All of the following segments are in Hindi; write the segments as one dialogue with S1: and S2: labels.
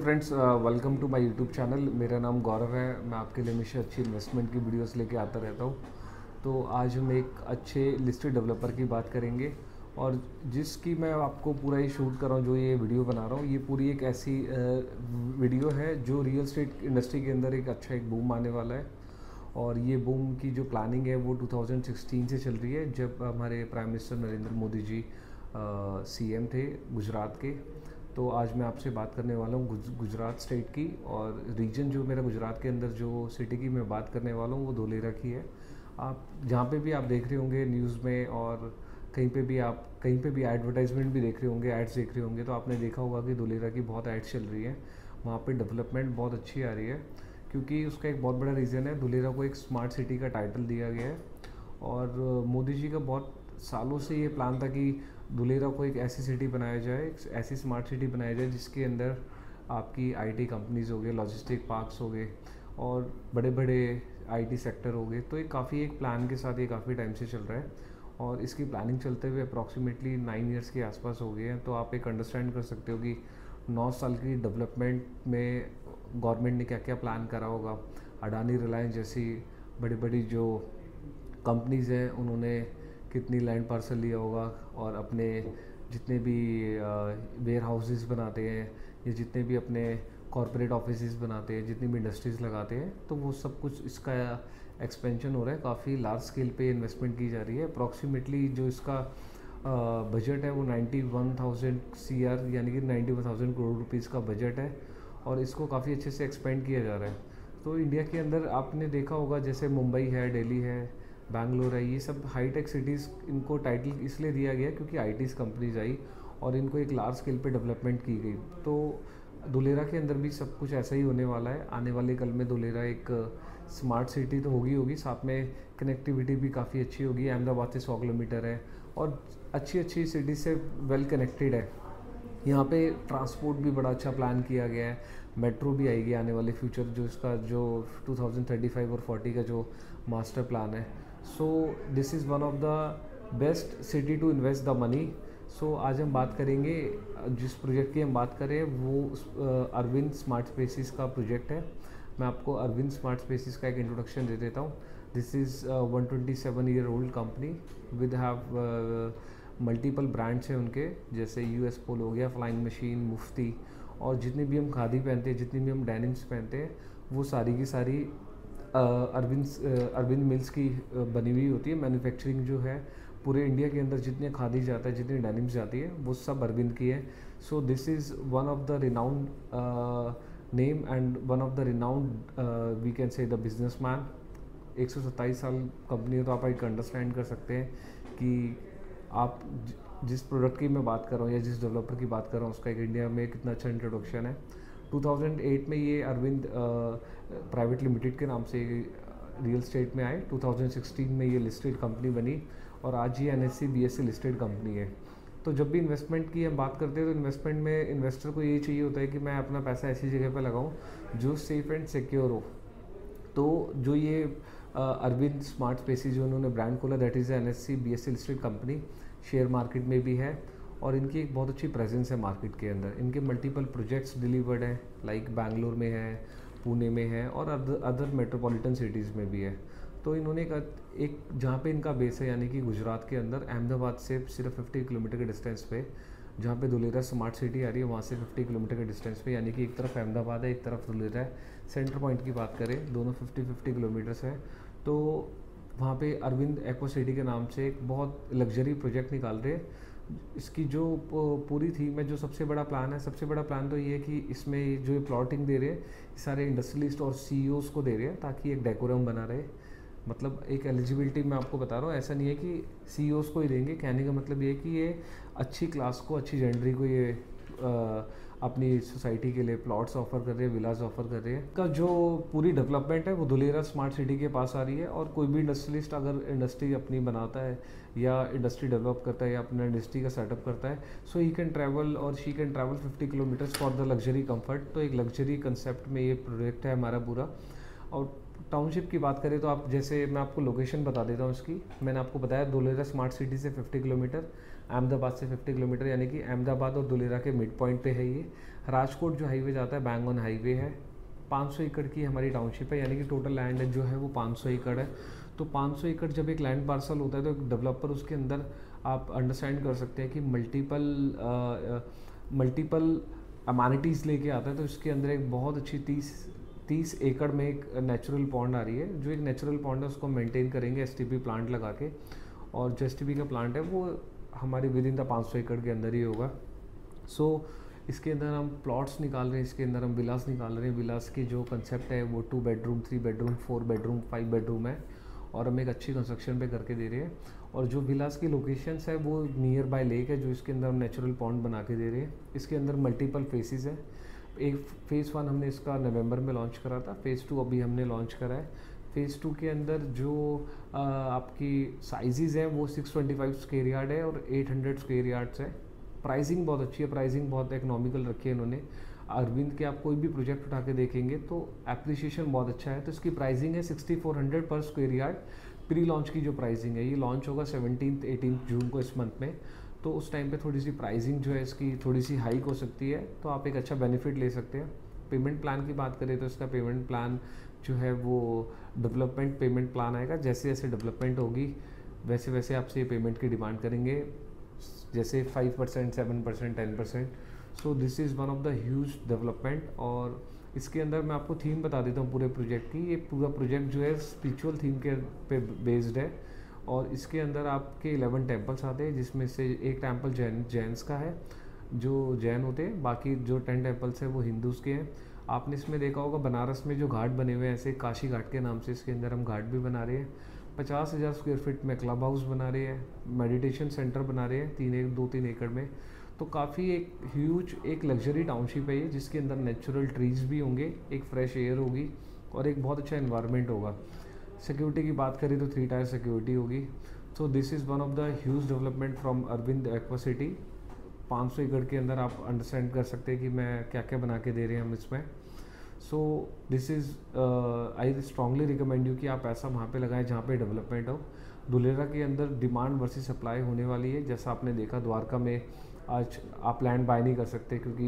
S1: Friends, welcome to my YouTube channel. मेरा नाम गौरव है। मैं आपके लिए हमेशा अच्छी इन्वेस्टमेंट की वीडियोस लेके आता रहता हूँ। तो आज हम एक अच्छे लिस्टेड डेवलपर की बात करेंगे और जिसकी मैं आपको पूरा ही शूट कर रहा हूँ, जो ये वीडियो बना रहा हूँ, ये पूरी एक ऐसी वीडियो है जो रियल एस्टेट इंडस्ट्री के अंदर एक अच्छा एक बूम आने वाला है। और ये बूम की जो प्लानिंग है वो 2016 से चल रही है, जब हमारे prime minister Narendra Modi ji CM थे गुजरात के। तो आज मैं आपसे बात करने वाला हूँ गुजरात स्टेट की, और रीजन जो मेरा गुजरात के अंदर जो सिटी की मैं बात करने वाला हूँ वो धोलेरा की है। आप जहाँ पे भी आप देख रहे होंगे न्यूज़ में, और कहीं पे भी एडवर्टाइजमेंट भी देख रहे होंगे, एड्स देख रहे होंगे, तो आपने देखा होगा कि धोलेरा की बहुत एड्स चल रही है। वहाँ पे डेवलपमेंट बहुत अच्छी आ रही है, क्योंकि उसका एक बहुत बड़ा रीज़न है, धोलेरा को एक स्मार्ट सिटी का टाइटल दिया गया है। और मोदी जी का बहुत सालों से ये प्लान था कि धुलेरा को एक ऐसी सिटी बनाया जाए, एक ऐसी स्मार्ट सिटी बनाया जाए जिसके अंदर आपकी आईटी कंपनीज हो गए, लॉजिस्टिक पार्क्स हो गए और बड़े बड़े आईटी सेक्टर हो गए। तो ये काफ़ी एक प्लान के साथ ये काफ़ी टाइम से चल रहा है, और इसकी प्लानिंग चलते हुए अप्रॉक्सीमेटली 9 ईयर्स के आसपास हो गए हैं। तो आप एक अंडरस्टैंड कर सकते हो कि 9 साल की डेवलपमेंट में गवर्नमेंट ने क्या क्या प्लान करा होगा। अडानी, रिलायंस जैसी बड़ी बड़ी जो कंपनीज़ हैं, उन्होंने कितनी लैंड पार्सल लिया होगा, और अपने जितने भी वेयर हाउसेस बनाते हैं या जितने भी अपने कॉरपोरेट ऑफिसेज बनाते हैं, जितनी भी इंडस्ट्रीज़ लगाते हैं, तो वो सब कुछ इसका एक्सपेंशन हो रहा है। काफ़ी लार्ज स्केल पे इन्वेस्टमेंट की जा रही है। अप्रॉक्सीमेटली जो इसका बजट है वो 91,000 CR यानी कि 91,000 करोड़ रुपीज़ का बजट है, और इसको काफ़ी अच्छे से एक्सपेंड किया जा रहा है। तो इंडिया के अंदर आपने देखा होगा, जैसे मुंबई है, दिल्ली है, बैंगलोर है, ये सब हाईटेक सिटीज़, इनको टाइटल इसलिए दिया गया क्योंकि आईटीज़ कंपनीज आई और इनको एक लार्ज स्केल पे डेवलपमेंट की गई। तो धुलेरा के अंदर भी सब कुछ ऐसा ही होने वाला है। आने वाले कल में धुलेरा एक स्मार्ट सिटी तो होगी, साथ में कनेक्टिविटी भी काफ़ी अच्छी होगी। अहमदाबाद से 100 किलोमीटर है और अच्छी अच्छी सिटी से वेल कनेक्टेड है। यहाँ पे ट्रांसपोर्ट भी बड़ा अच्छा प्लान किया गया है। मेट्रो भी आएगी आने वाले फ्यूचर, जो इसका जो 2035 और 40 का जो मास्टर प्लान है। So this is one of the best city to invest the money. सो आज हम बात करेंगे, जिस प्रोजेक्ट की हम बात करें वो अरविंद स्मार्ट स्पेसिस का प्रोजेक्ट है। मैं आपको अरविंद स्मार्ट स्पेसिस का एक इंट्रोडक्शन दे देता हूँ। This is 127-year-old company with have multiple brands हैं उनके, जैसे US पोल हो गया, फ्लाइंग मशीन, मुफ्ती, और जितनी भी हम खादी पहनते हैं, जितनी भी हम डेनिम्स पहनते हैं, वो सारी की सारी अरविंद मिल्स की बनी हुई होती है। मैन्युफैक्चरिंग जो है पूरे इंडिया के अंदर जितने खादी जाता है, जितनी डेनिम्स जाती है, वो सब अरविंद की है। So this is one of the renowned name and one of the renowned we can say the businessman. 127 साल कंपनी है, तो आप एक अंडरस्टैंड कर सकते हैं कि आप जिस प्रोडक्ट की मैं बात कर रहा हूँ या जिस डेवलपर की बात कर रहा हूँ, उसका एक इंडिया में कितना अच्छा इंट्रोडक्शन है। 2008 में ये अरविंद प्राइवेट लिमिटेड के नाम से रियल स्टेट में आए। 2016 में ये लिस्टेड कंपनी बनी, और आज ये NSE BSE लिस्टेड कंपनी है। तो जब भी इन्वेस्टमेंट की हम बात करते हैं, तो इन्वेस्टमेंट में इन्वेस्टर को ये चाहिए होता है कि मैं अपना पैसा ऐसी जगह पर लगाऊँ जो सेफ़ एंड सिक्योर हो। तो जो ये अरविंद स्मार्ट स्पेसिस जो उन्होंने ब्रांड खोला, that is NSE BSE listed company, share market में भी है, और इनकी एक बहुत अच्छी प्रेजेंस है मार्केट के अंदर। इनके मल्टीपल प्रोजेक्ट्स डिलीवर्ड हैं, लाइक बैंगलोर में है, पुणे में है, और अदर मेट्रोपॉलिटन सिटीज़ में भी है। तो इन्होंने एक जहाँ पे इनका बेस है, यानी कि गुजरात के अंदर अहमदाबाद से सिर्फ 50 किलोमीटर के डिस्टेंस पे, जहाँ पे धुलेरा स्मार्ट सिटी आ रही है, वहाँ से 50 किलोमीटर के डिस्टेंस पे, यानी कि एक तरफ अहमदाबाद है, एक तरफ धुलेरा है। सेंटर पॉइंट की बात करें, दोनों 50-50 किलोमीटर्स है। तो वहाँ पे अरविंद एक्वा सिटी के नाम से एक बहुत लग्जरी प्रोजेक्ट निकाल रहे हैं। इसकी जो पूरी थीम है, जो सबसे बड़ा प्लान है, सबसे बड़ा प्लान तो ये है कि इसमें जो प्लॉटिंग दे रहे हैं, सारे इंडस्ट्रियलिस्ट और CEOs को दे रहे हैं, ताकि एक डेकोरम बना रहे। मतलब एक एलिजिबिलिटी मैं आपको बता रहा हूँ, ऐसा नहीं है कि CEOs को ही देंगे। कहने का मतलब ये है कि ये अच्छी क्लास को, अच्छी जेंडरी को ये अपनी सोसाइटी के लिए प्लॉट्स ऑफर कर रहे हैं, विलाज ऑफर कर रहे हैं। का जो पूरी डेवलपमेंट है वो धुलेरा स्मार्ट सिटी के पास आ रही है, और कोई भी इंडस्ट्रियलिस्ट अगर इंडस्ट्री अपनी बनाता है या इंडस्ट्री डेवलप करता है या अपना इंडस्ट्री का सेटअप करता है, सो ही कैन ट्रैवल और she can travel 50 kilometres for the luxury comfort. तो एक लग्जरी कंसेप्ट में ये प्रोजेक्ट है हमारा पूरा। और टाउनशिप की बात करें तो आप, जैसे मैं आपको लोकेशन बता देता हूँ इसकी। मैंने आपको बताया धुलेरा स्मार्ट सिटी से 50 किलोमीटर, अहमदाबाद से 50 किलोमीटर, यानी कि अहमदाबाद और धुलेरा के मिड पॉइंट पे है ये। राजकोट जो हाईवे जाता है बैंग ऑन हाईवे है। 500 एकड़ की हमारी टाउनशिप है, यानी कि टोटल लैंड जो है वो 500 एकड़ है। तो 500 एकड़ जब एक लैंड पार्सल होता है तो एक डेवलपर उसके अंदर आप अंडरस्टैंड कर सकते हैं कि मल्टीपल अमेनिटीज़ लेके आता है। तो इसके अंदर एक बहुत अच्छी 30 एकड़ में एक नेचुरल पॉन्ड आ रही है। जो एक नेचुरल पॉन्ड है उसको मेंटेन करेंगे एसटीपी प्लांट लगा के, और जो एसटीपी का प्लांट है वो हमारे विद इन द 500 एकड़ के अंदर ही होगा। सो इसके अंदर हम प्लॉट्स निकाल रहे हैं, इसके अंदर हम विलास निकाल रहे हैं। विलास की जो कंसेप्ट है वो 2 बेडरूम, 3 बेडरूम, 4 बेडरूम, 5 बेडरूम है, और हम एक अच्छी कंस्ट्रक्शन पे करके दे रहे हैं। और जो विलास की लोकेशंस है वो नियर बाय लेक है, जो इसके अंदर हम नेचुरल पॉन्ड बना के दे रहे हैं। इसके अंदर मल्टीपल फेसेस है। एक फ़ेज़ 1 हमने इसका नवंबर में लॉन्च करा था, फ़ेज़ 2 अभी हमने लॉन्च करा है। फ़ेज़ 2 के अंदर जो आपकी साइज़ हैं वो 625 स्क्वायर यार्ड है और 800 स्क्वायर यार्ड्स है। प्राइसिंग बहुत अच्छी है, प्राइसिंग बहुत इकोनॉमिकल रखी है इन्होंने। अरविंद के आप कोई भी प्रोजेक्ट उठा के देखेंगे तो एप्रिसिएशन बहुत अच्छा है। तो इसकी प्राइसिंग है 6400 पर स्क्वायर यार्ड। प्री लॉन्च की जो प्राइसिंग है, ये लॉन्च होगा 17 जून को इस मंथ में। तो उस टाइम पे थोड़ी सी प्राइसिंग जो है इसकी थोड़ी सी हाइक हो सकती है, तो आप एक अच्छा बेनिफिट ले सकते हैं। पेमेंट प्लान की बात करें तो इसका पेमेंट प्लान जो है वो डेवलपमेंट पेमेंट प्लान आएगा। जैसे जैसे डेवलपमेंट होगी वैसे वैसे आपसे पेमेंट की डिमांड करेंगे, जैसे 5%, 7%, 10%। सो this is one of the huge development. और इसके अंदर मैं आपको थीम बता देता हूँ पूरे प्रोजेक्ट की। ये पूरा प्रोजेक्ट जो है स्पिरिचुअल थीम के पे बेस्ड है, और इसके अंदर आपके 11 टेम्पल्स आते हैं, जिसमें से एक टेम्पल जैन्स का है, जो जैन होते हैं। बाकी जो 10 टेम्पल्स हैं वो हिंदूज़ के हैं। आपने इसमें देखा होगा बनारस में जो घाट बने हुए हैं, ऐसे काशी घाट के नाम से इसके अंदर हम घाट भी बना रहे हैं। 50,000 स्क्वायर फीट में क्लब हाउस बना रहे हैं, मेडिटेशन सेंटर बना रहे हैं 2-3 एकड़ में। तो काफ़ी एक ह्यूज एक लग्जरी टाउनशिप है ये, जिसके अंदर नेचुरल ट्रीज़ भी होंगे, एक फ्रेश एयर होगी और एक बहुत अच्छा एनवायरनमेंट होगा। सिक्योरिटी की बात करें तो 3 टायर सिक्योरिटी होगी। So this is one of the huge development from Arvind aqua city. 500 एकड़ के अंदर आप अंडरस्टैंड कर सकते हैं कि मैं क्या क्या बना के दे रहे हैं हम इसमें। सो this is I strongly recommend you कि आप ऐसा वहाँ पे लगाएं जहाँ पे डेवलपमेंट हो। धुलेरा के अंदर डिमांड वर्सेस सप्लाई होने वाली है। जैसा आपने देखा द्वारका में आज आप लैंड बाय नहीं कर सकते, क्योंकि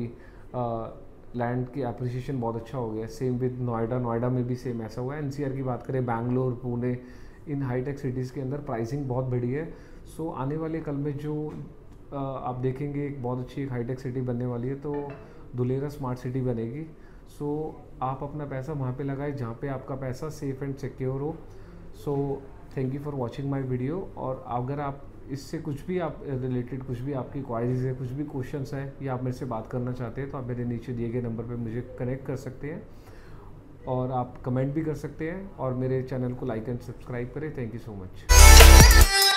S1: लैंड की एप्रिसिएशन बहुत अच्छा हो गया। सेम विद नोएडा में भी सेम ऐसा हुआ है। एनसीआर की बात करें, बैंगलोर, पुणे, इन हाईटेक सिटीज़ के अंदर प्राइसिंग बहुत बढ़ी है। सो आने वाले कल में जो आप देखेंगे एक बहुत अच्छी एक हाईटेक सिटी बनने वाली है, तो धुलेरा स्मार्ट सिटी बनेगी। सो आप अपना पैसा वहाँ पे लगाएं जहाँ पे आपका पैसा सेफ़ एंड सिक्योर हो। So thank you for watching my video. और अगर आप इससे कुछ भी आप रिलेटेड कुछ भी आपकी क्वारीज है, कुछ भी क्वेश्चंस हैं या आप मेरे से बात करना चाहते हैं, तो आप मेरे नीचे दिए गए नंबर पे मुझे कनेक्ट कर सकते हैं, और आप कमेंट भी कर सकते हैं, और मेरे चैनल को लाइक एंड सब्सक्राइब करें। Thank you so much.